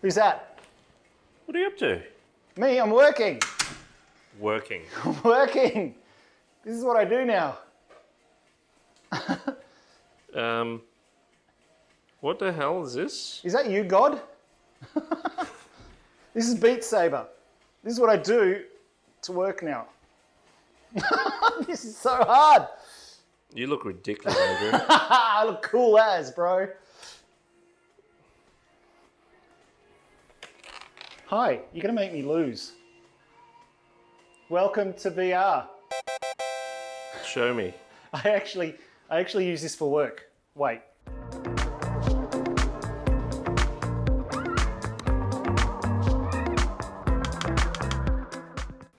Who's that? What are you up to? Me, I'm working. Working. I'm working. This is what I do now. What the hell is this? Is that you, God? This is Beat Saber. This is what I do to work now. This is so hard. You look ridiculous, Andrew. I look cool as, bro. Hi, you're gonna make me lose. Welcome to VR. Show me. I actually use this for work. Wait.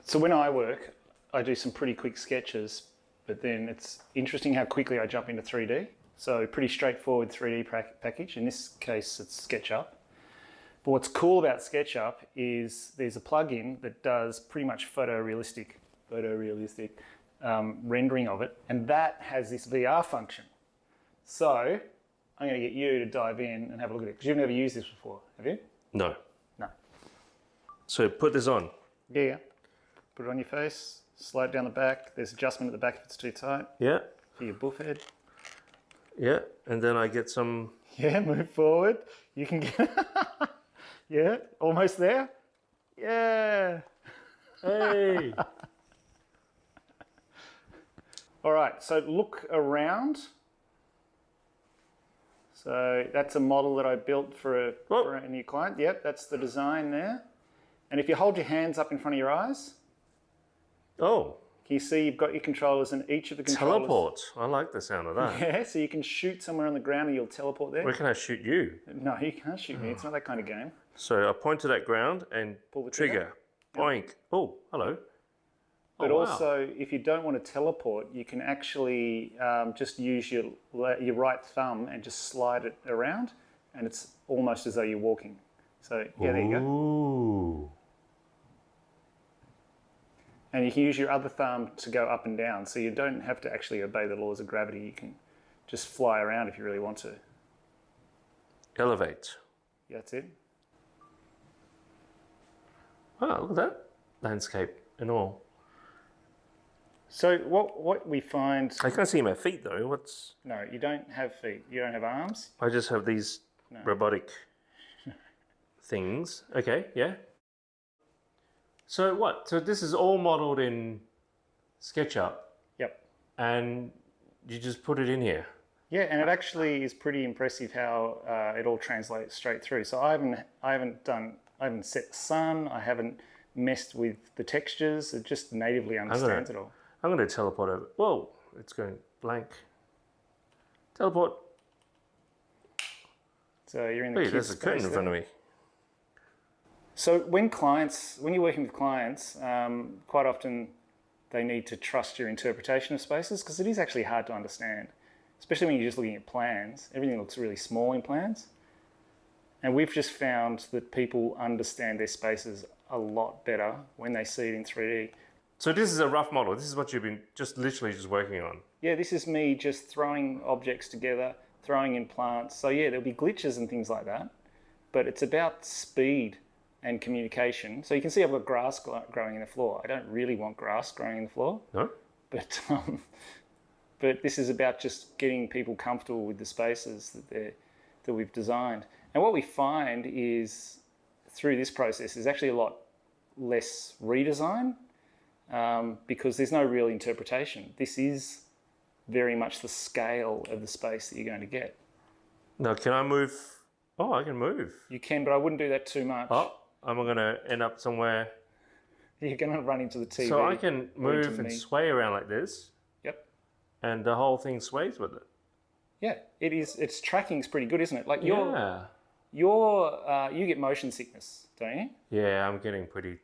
So when I work, I do some pretty quick sketches, but then it's interesting how quickly I jump into 3D. So pretty straightforward 3D package. In this case, it's SketchUp. But what's cool about SketchUp is there's a plugin that does pretty much photorealistic rendering of it, and that has this VR function. So I'm going to get you to dive in and have a look at it, because you've never used this before, have you? No. No. So put this on. Yeah. Put it on your face, slide it down the back. There's adjustment at the back if it's too tight. Yeah. For your buff head. Yeah, and then I get some... Yeah, move forward. You can get... Yeah, almost there. Yeah. Hey. All right, so look around. So that's a model that I built for a new client. Yep, that's the design there. And if you hold your hands up in front of your eyes, Oh. can you see you've got your controllers and each of the controllers... Teleport. I like the sound of that. Yeah, so you can shoot somewhere on the ground and you'll teleport there. Where can I shoot you? No, you can't shoot me. It's not that kind of game. So I point to that ground and Pull the trigger. Boink. Oh, hello. But wow. also, if you don't want to teleport, you can actually just use your right thumb and just slide it around, and it's almost as though you're walking. So, yeah, there you go. Ooh. And you can use your other thumb to go up and down, so you don't have to actually obey the laws of gravity. You can just fly around if you really want to. Elevate. Yeah, that's it. Wow, look at that. Landscape and all. So what we find... I can't see my feet though. What's... No, you don't have feet. You don't have arms. I just have these robotic things. Okay, yeah. So what? So this is all modeled in SketchUp. Yep. And you just put it in here. Yeah, and it actually is pretty impressive how it all translates straight through. So I haven't set the sun. I haven't messed with the textures. It just natively understands it all. I'm going to teleport over. Whoa, it's going blank. Teleport. So you're in the Wait, there's a curtain in front of me. So when you're working with clients, quite often they need to trust your interpretation of spaces, because it is actually hard to understand, especially when you're just looking at plans. Everything looks really small in plans. And we've just found that people understand their spaces a lot better when they see it in 3D. So this is a rough model. This is what you've been literally working on. Yeah, this is me just throwing objects together, throwing in plants. So yeah, there'll be glitches and things like that, but it's about speed and communication. So you can see I've got grass growing in the floor. I don't really want grass growing in the floor. No. But this is about just getting people comfortable with the spaces that we've designed. And what we find is through this process is actually a lot less redesign, because there's no real interpretation. This is very much the scale of the space that you're going to get. Now, can I move? Oh, I can move. You can, but I wouldn't do that too much. Oh, am I going to end up somewhere? You're going to run into the TV. So I can move and sway around like this. Yep. And the whole thing sways with it. Yeah, it is. Its tracking's pretty good, isn't it? Like you get motion sickness, don't you? Yeah, I'm getting pretty.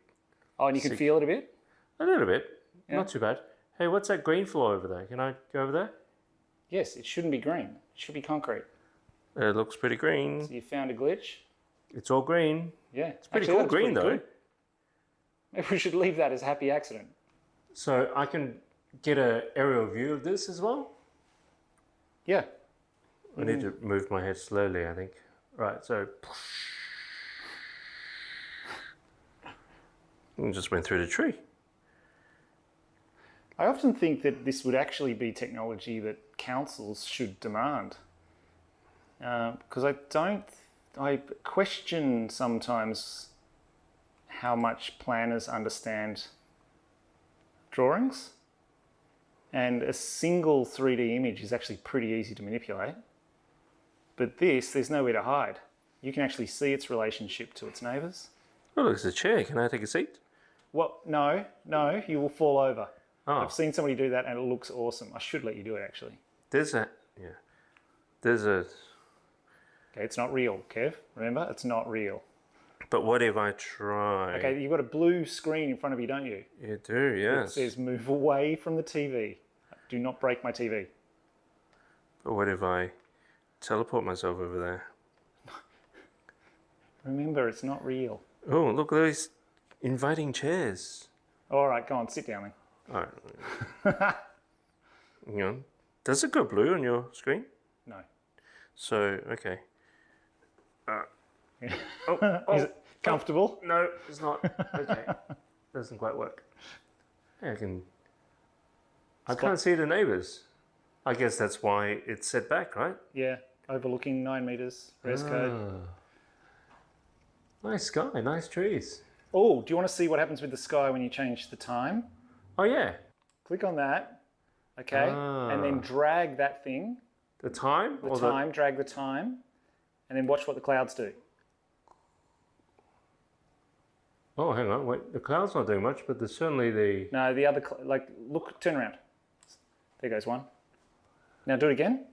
Oh, and you can feel it a bit? A little bit. Yeah. Not too bad. Hey, what's that green floor over there? Can I go over there? Yes, it shouldn't be green. It should be concrete. It looks pretty green. So you found a glitch? It's all green. Yeah. It's pretty cool green though. Good. Maybe we should leave that as happy accident. So I can get an aerial view of this as well? Yeah. I need to move my head slowly, I think. Right, so... It just went through the tree. I often think that this would actually be technology that councils should demand. Because I question sometimes how much planners understand drawings. And a single 3D image is actually pretty easy to manipulate. But there's nowhere to hide. You can actually see its relationship to its neighbours. Oh, look, it's a chair. Can I take a seat? Well, no, you will fall over. Oh. I've seen somebody do that and it looks awesome. I should let you do it, actually. Okay, it's not real, Kev. Remember, it's not real. But what if I try? Okay, you've got a blue screen in front of you, don't you? You do, yes. It says move away from the TV. Do not break my TV. But what if I teleport myself over there? Remember, it's not real. Oh, look at those inviting chairs. All right, go on, sit down then. All right. Hang on. Does it go blue on your screen? No. So, okay. Is it comfortable? No, it's not. Okay. Doesn't quite work. I can't see the neighbours. I guess that's why it's set back, right? Yeah, overlooking 9 metres, res code. Nice sky, nice trees. Oh, do you want to see what happens with the sky when you change the time? Oh, yeah. Click on that, okay? And then drag that thing. The time? Drag the time, and then watch what the clouds do. Oh, hang on, wait, the cloud's not doing much, but there's certainly the... No, the other, look, turn around. There goes one. Now do it again.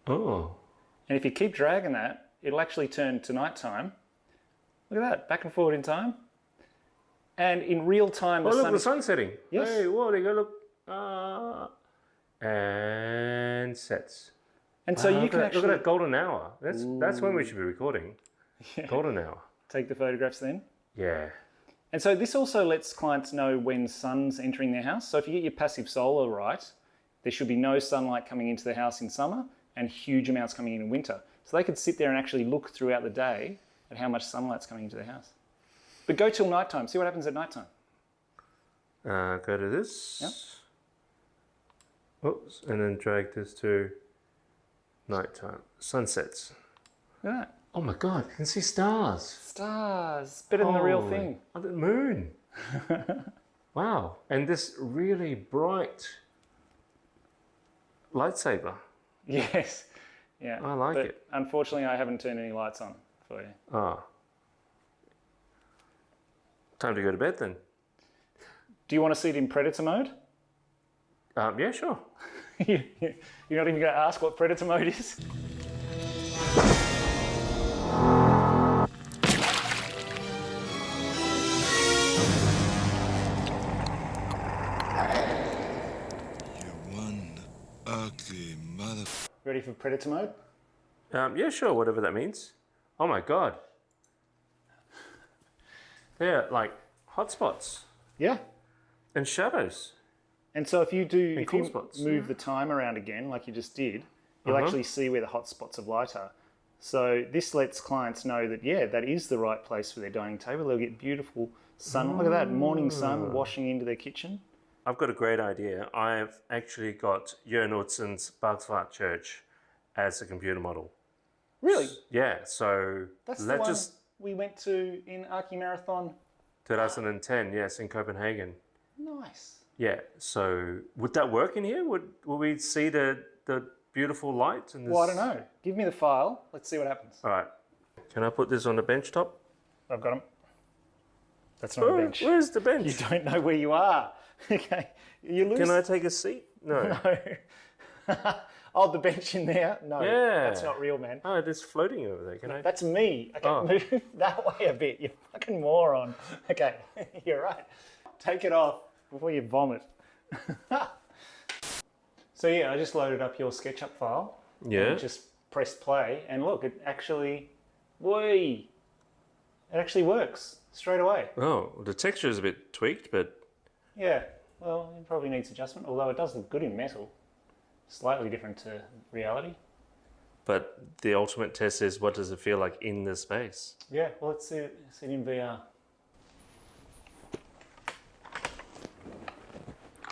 Oh. And if you keep dragging that, it'll actually turn to nighttime. Look at that, back and forward in time. And in real time, the sun's setting. Yes. Hey, whoa, there you go, look. And sets. And so you can look at that golden hour. That's when we should be recording. Yeah. Golden hour. Take the photographs then. Yeah. And so this also lets clients know when sun's entering their house. So if you get your passive solar right, there should be no sunlight coming into the house in summer and huge amounts coming in winter. So they could sit there and actually look throughout the day at how much sunlight's coming into their house. But go till nighttime. See what happens at nighttime. Go to this. Yep. Oops, and then drag this to nighttime. Sunsets. Look at that. Oh my God, you can see stars. Stars. Better than the real thing. Oh, the moon. Wow. And this really bright lightsaber. Yes. Yeah. I like it. Unfortunately, I haven't turned any lights on for you. Ah. Time to go to bed then. Do you want to see it in Predator mode? Yeah, sure. You're not even going to ask what Predator mode is? Ugly mother... Ready for Predator mode? Yeah, sure, whatever that means. Oh my God. They're like hotspots. Yeah. And shadows. And so if you spots. move the time around again, like you just did, you'll actually see where the hot spots of light are. So this lets clients know that, yeah, that is the right place for their dining table. They'll get beautiful sun. Look at that, morning sun washing into their kitchen. I've got a great idea. I've actually got Jørn Utzon's Bagsværd Church as a computer model. Really? Yeah, so That's the one we went to in Archimarathon. 2010, yes, in Copenhagen. Nice. Yeah, so would that work in here? Would we see the beautiful light? And well, I don't know. Give me the file. Let's see what happens. All right. Can I put this on the bench top? I've got them. That's not a bench. Where's the bench? You don't know where you are. Okay. You lose. Can I take a seat? No. No. Oh, the bench in there? No. Yeah. That's not real, man. Oh, it is floating over there. Can I? That's me. Okay, move that way a bit, you fucking moron. Okay, you're right. Take it off before you vomit. So yeah, I just loaded up your SketchUp file. Yeah. And just pressed play, and look, it actually, it actually works straight away. Oh, the texture is a bit tweaked, but... Yeah, well, it probably needs adjustment, although it does look good in metal. Slightly different to reality. But the ultimate test is, what does it feel like in the space? Yeah, well, let's see it in VR.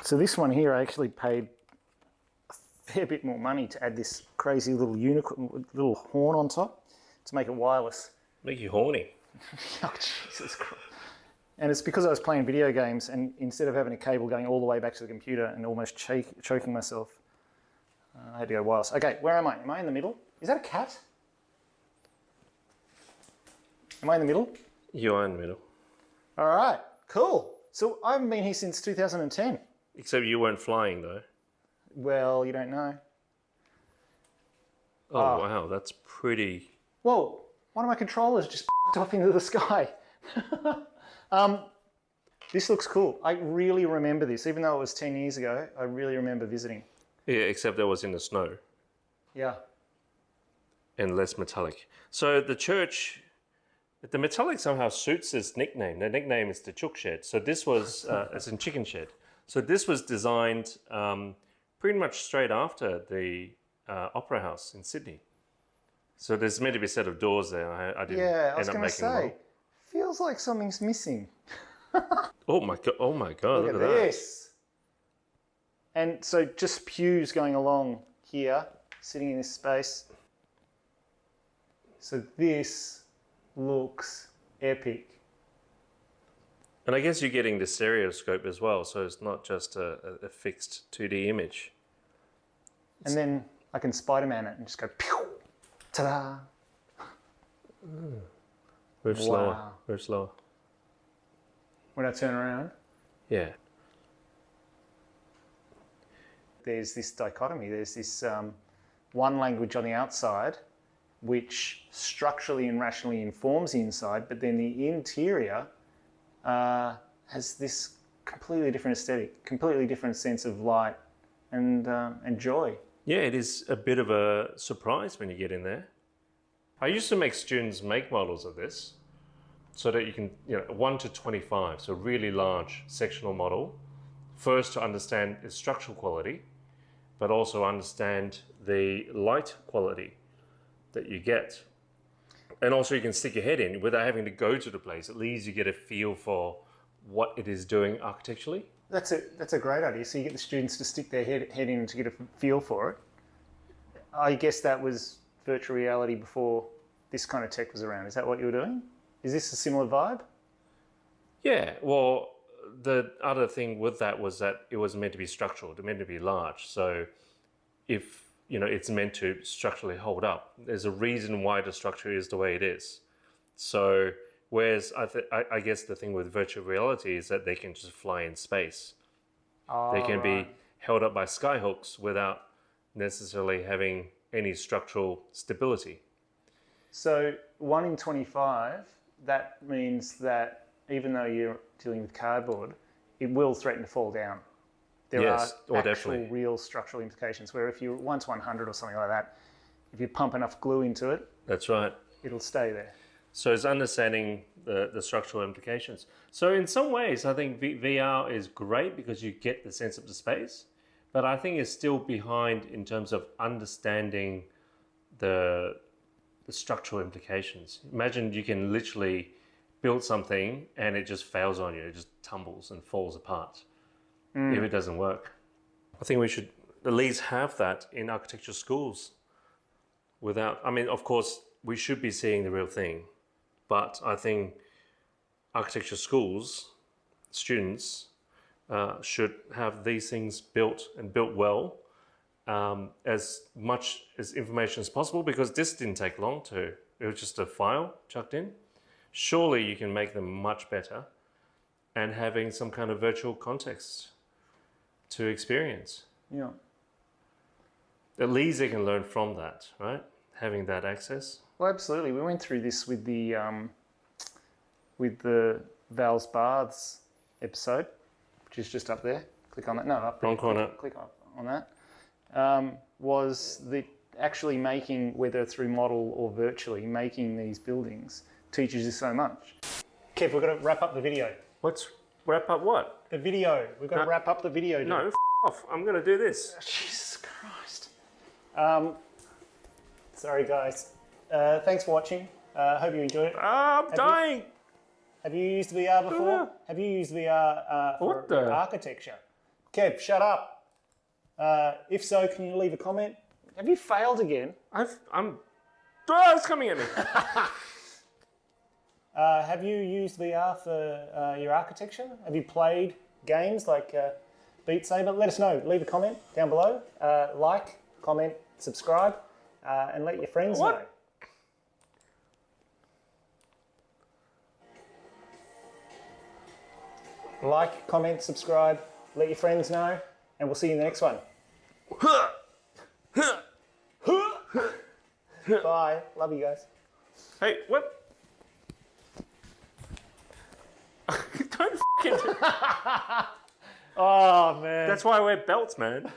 So this one here, I actually paid a fair bit more money to add this crazy little horn on top to make it wireless. Make you horny. Oh, Jesus Christ. And it's because I was playing video games, and instead of having a cable going all the way back to the computer and almost choking myself, I had to go wireless. Okay, where am I? Am I in the middle? Is that a cat? Am I in the middle? You are in the middle. All right, cool. So I haven't been here since 2010. Except you weren't flying, though. Well, you don't know. Oh, wow, that's pretty... Whoa, one of my controllers just off into the sky. This looks cool. I really remember this. Even though it was 10 years ago, I really remember visiting. Yeah, except that was in the snow. Yeah. And less metallic. So the church, the metallic somehow suits its nickname. Their nickname is the Chook Shed. So this was, as in chicken shed. So this was designed pretty much straight after the Opera House in Sydney. So there's meant to be a set of doors there. I didn't I was end up going to making say, feels like something's missing. Oh my God, look at that. This. And so just pews going along here, sitting in this space. So this looks epic. And I guess you're getting the stereoscope as well, so it's not just a fixed 2D image. And then I can Spider-Man it and just go pew, ta-da. Move slower, move slower. When I turn around, Yeah. there's this dichotomy. There's this one language on the outside which structurally and rationally informs the inside, but then the interior has this completely different aesthetic, completely different sense of light and joy. Yeah, it is a bit of a surprise when you get in there. I used to make students make models of this so that you can, 1 to 25, so really large sectional model, first to understand its structural quality, but also understand the light quality that you get. And also you can stick your head in without having to go to the place. At least you get a feel for what it is doing architecturally. That's a great idea. So you get the students to stick their head in to get a feel for it. I guess that was virtual reality before this kind of tech was around. Is that what you were doing? Is this a similar vibe? Yeah, well, the other thing with that was that it was meant to be structural, it was meant to be large. So if it's meant to structurally hold up, there's a reason why the structure is the way it is. So whereas I guess the thing with virtual reality is that they can just fly in space. They can be held up by skyhooks without necessarily having any structural stability. So 1 in 25, that means that even though you're dealing with cardboard, it will threaten to fall down. There are actual definitely real structural implications where if you're 1 to 100 or something like that, if you pump enough glue into it, that's right, it'll stay there. So it's understanding the structural implications. So in some ways, I think VR is great because you get the sense of the space, but I think it's still behind in terms of understanding the structural implications. Imagine you can literally build something and it just fails on you. It just tumbles and falls apart if it doesn't work. I think we should at least have that in architecture schools of course, we should be seeing the real thing, but I think architecture schools, students, should have these things built and built well, as much as information as possible, because this didn't take long it was just a file chucked in. Surely you can make them much better and having some kind of virtual context to experience. Yeah. At least they can learn from that, right? Having that access. Well, absolutely. We went through this with the Vals Baths episode, which is just up there. Click on that. No, up there. Wrong corner. Click on that. Was the actually making, whether through model or virtually, making these buildings teaches you so much. Kev, we've got to wrap up the video. Let's wrap up what? The video. We've got to wrap up the video. No, off. I'm going to do this. Jesus Christ. Sorry, guys. Thanks for watching. Hope you enjoyed it. I'm dying. Have you used VR before? Have you used VR for architecture? Kev, shut up. If so, can you leave a comment? Have you failed again? It's coming at me. Have you used VR for your architecture? Have you played games like Beat Saber? Let us know. Leave a comment down below. Like, comment, subscribe, and let your friends know. Like, comment, subscribe, let your friends know, and we'll see you in the next one. Bye. Love you guys. Hey, what? Don't f***ing do Oh, man. That's why I wear belts, man.